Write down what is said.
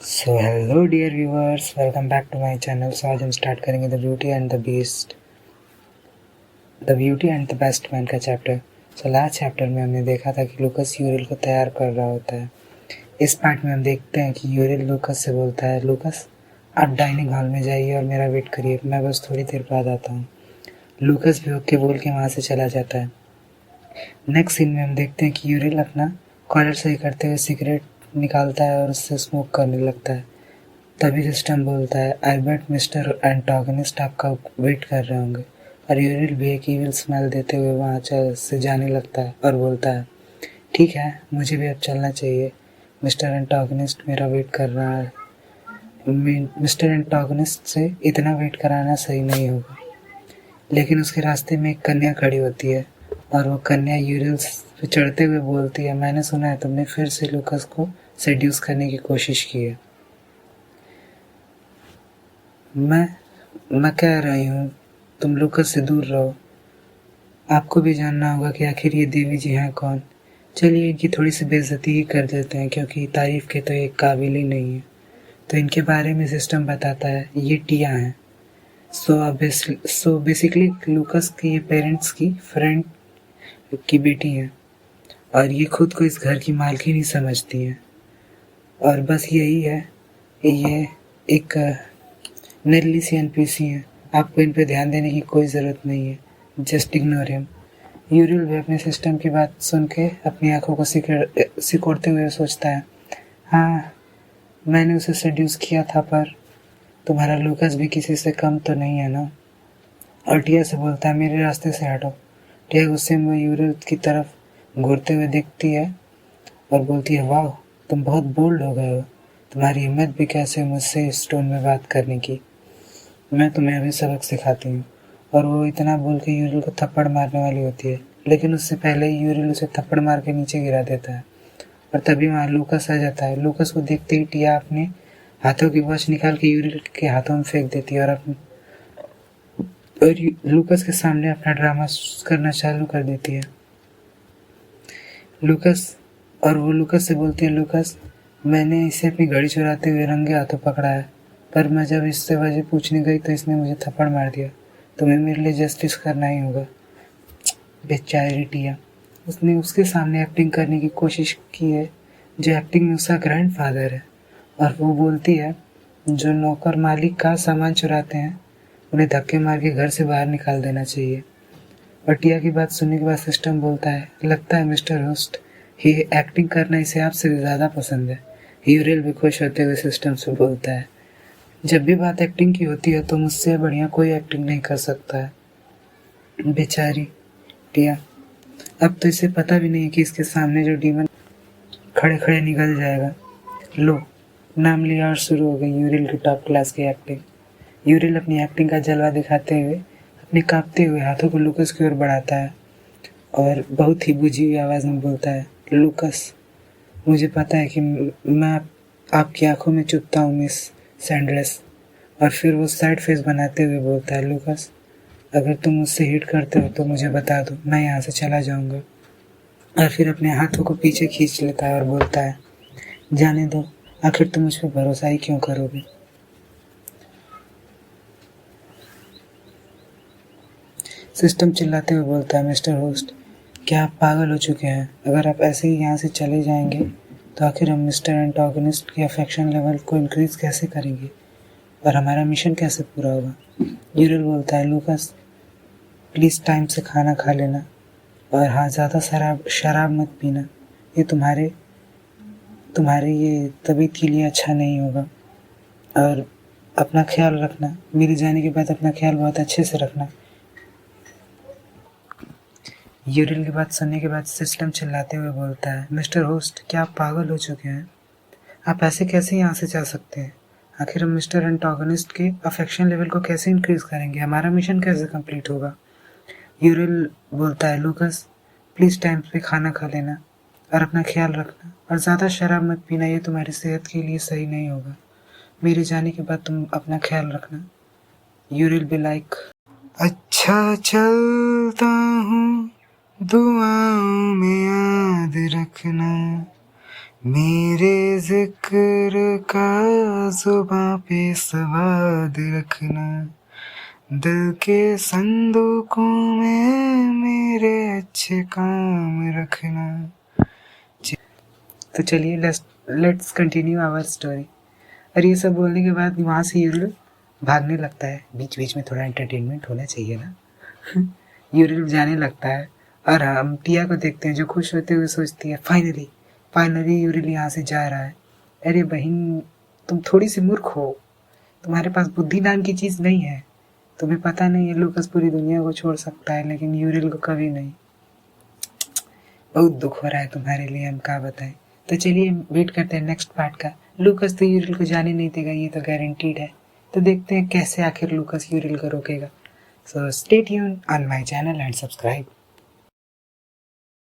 So hello dear viewers, welcome back to my channel. So आज हम start करेंगे the beauty and the best man का चैप्टर। So last chapter में हमने देखा था कि लूकस यूरिल को तैयार कर रहा होता है। इस पार्ट में हम देखते हैं कि यूरिल लूकस से बोलता है, लूकस आप डाइनिंग हॉल में जाइए और मेरा वेट करिए, मैं बस थोड़ी देर बाद आता हूँ। लूकस भी ओके बोल के वहाँ से चला जाता है। नेक्स्ट सीन में हम देखते हैं कि यूरिल अपना कॉलर सही करते हुए सिगरेट निकालता है और उससे स्मोक करने लगता है। तभी सिस्टम बोलता है, आई बेट मिस्टर एंटागनिस्ट आपका वेट कर रहे होंगे। और यूरिल भी एक ईविल स्मेल देते हुए वहाँ से जाने लगता है और बोलता है, ठीक है, मुझे भी अब चलना चाहिए। मिस्टर एंटागनिस्ट मेरा वेट कर रहा है। मिस्टर एंटागनिस्ट से इतना वेट कराना सही नहीं होगा। लेकिन उसके रास्ते में एक कन्या खड़ी होती है और वो कन्या यूरिल पे चढ़ते हुए बोलती है, मैंने सुना है तुमने फिर से लूकस को सेड्यूस करने की कोशिश की है। मैं कह रही हूँ तुम लूकस से दूर रहो। आपको भी जानना होगा कि आखिर ये देवी जी हैं कौन। चलिए इनकी थोड़ी सी बेइज्जती ही कर देते हैं, क्योंकि तारीफ के तो ये काबिल ही नहीं है। तो इनके बारे में सिस्टम बताता है, ये टिया हैं। सो बेसिकली लूकस के ये पेरेंट्स की फ्रेंड की बेटी हैं और ये खुद को इस घर की मालकिन ही समझती हैं। और बस यही है, ये एक नल्ली सी एनपीसी हैं। आपको इन पे ध्यान देने की कोई ज़रूरत नहीं है, जस्ट इग्नोर हिम। यूरिल भी अपने सिस्टम की बात सुन के अपनी आंखों को सिकोड़ते हुए सोचता है, हाँ मैंने उसे सेड्यूस किया था, पर तुम्हारा लूकस भी किसी से कम तो नहीं है ना। और टिया से बोलता है, मेरे रास्ते से हटो। टिया गुस्से में यूरिल की तरफ घूरते हुए देखती है और बोलती है, वाह तुम बहुत बोल्ड हो गए हो, तुम्हारी हिम्मत भी कैसे मुझसे इस टोन में बात करने की, मैं तुम्हें अभी सबक सिखाती हूँ। और वो इतना बोल के यूरिल को थप्पड़ मारने वाली होती है, लेकिन उससे पहले ही यूरिल उसे थप्पड़ मार के नीचे गिरा देता है। और तभी वहाँ लूकस आ जाता है। लूकस को देखते ही टिया अपने हाथों की वॉच निकाल के यूरिल के हाथों में फेंक देती है और लूकस के सामने अपना ड्रामा करना चालू कर देती है। वो लूकस से बोलती है, लूकस मैंने इसे अपनी घड़ी चुराते हुए रंगे हाथों पकड़ा है, पर मैं जब इससे वजह पूछने गई तो इसने मुझे थप्पड़ मार दिया। तुम्हें मेरे लिए जस्टिस करना ही होगा। बेचारी टिया, उसने उसके सामने एक्टिंग करने की कोशिश की है, जो एक्टिंग में उसका ग्रैंडफादर है। और वो बोलती है, जो नौकर मालिक का सामान चुराते हैं उन्हें धक्के मार के घर से बाहर निकाल देना चाहिए। और टिया की बात सुनने के बाद सिस्टम बोलता है, लगता है मिस्टर होस्ट ये एक्टिंग करना इसे आपसे भी ज़्यादा पसंद है। यूरिल भी खुश होते हुए सिस्टम से बोलता है, जब भी बात एक्टिंग की होती है तो मुझसे बढ़िया कोई एक्टिंग नहीं कर सकता है। बेचारी टिया, अब तो इसे पता भी नहीं है कि इसके सामने जो डीमन खड़े खड़े निकल जाएगा। लो, नाम लिया और शुरू हो गई यूरिल की टॉप क्लास की एक्टिंग। यूरिल अपनी एक्टिंग का जलवा दिखाते हुए अपने कांपते हुए हाथों को लूकस की ओर बढ़ाता है और बहुत ही बुझी हुई आवाज़ में बोलता है, लूकस मुझे पता है कि मैं आपकी आंखों में चुभता हूँ मिस सैंडलेस। और फिर वो सैड फेस बनाते हुए बोलता है, लूकस अगर तुम मुझसे हिट करते हो तो मुझे बता दो, मैं यहाँ से चला जाऊँगा। और फिर अपने हाथों को पीछे खींच लेता है और बोलता है, जाने दो, आखिर तुम मुझ पर भरोसा ही क्यों करोगे। सिस्टम चिल्लाते हुए बोलता है, मिस्टर होस्ट क्या आप पागल हो चुके हैं? अगर आप ऐसे ही यहाँ से चले जाएंगे तो आखिर हम मिस्टर एंटागनिस्ट के अफेक्शन लेवल को इंक्रीज कैसे करेंगे और हमारा मिशन कैसे पूरा होगा। यूरिल बोलता है, लूकस प्लीज़ टाइम से खाना खा लेना और हाँ ज़्यादा शराब मत पीना, ये तुम्हारे ये तबीयत के लिए अच्छा नहीं होगा। और अपना ख्याल रखना, मेरे जाने के बाद अपना ख्याल बहुत अच्छे से रखना। यूरिल की बात सुनने के बाद सिस्टम चिल्लाते हुए बोलता है, मिस्टर होस्ट क्या आप पागल हो चुके हैं? आप ऐसे कैसे यहाँ से जा सकते हैं? आखिर हम मिस्टर एंटागनिस्ट के अफेक्शन लेवल को कैसे इंक्रीज करेंगे, हमारा मिशन कैसे कंप्लीट होगा। यूरिल बोलता है, लूकस प्लीज़ टाइम पे खाना खा लेना और अपना ख्याल रखना और ज़्यादा शराब मत पीना, ये तुम्हारी सेहत के लिए सही नहीं होगा। मेरे जाने के बाद तुम अपना ख्याल रखना। यूरिल बी लाइक, अच्छा चलता हूँ दुआओं में याद रखना, मेरे जिक्र का जुबां पे सवाद रखना, दिल के संदूकों में मेरे अच्छे काम रखना। तो चलिए लेट्स कंटिन्यू आवर स्टोरी। और ये सब बोलने के बाद वहाँ से यूरिल भागने लगता है। बीच बीच में थोड़ा एंटरटेनमेंट होना चाहिए ना। यूरिल जाने लगता है और हम टिया को देखते हैं जो खुश होते हुए सोचती है फाइनली यूरिल यहाँ से जा रहा है। अरे बहन, तुम थोड़ी सी मूर्ख हो, तुम्हारे पास बुद्धि नाम की चीज़ नहीं है। तुम्हें पता नहीं है लूकस पूरी दुनिया को छोड़ सकता है लेकिन यूरिल को कभी नहीं। बहुत दुख हो रहा है तुम्हारे लिए, हम क्या बताएं। तो चलिए वेट करते हैं नेक्स्ट पार्ट का। लूकस तो यूरिल को जाने नहीं देगा, ये तो गारंटीड है। तो देखते हैं कैसे आखिर लूकस यूरिल को रोकेगा। So stay tuned on my channel and subscribe.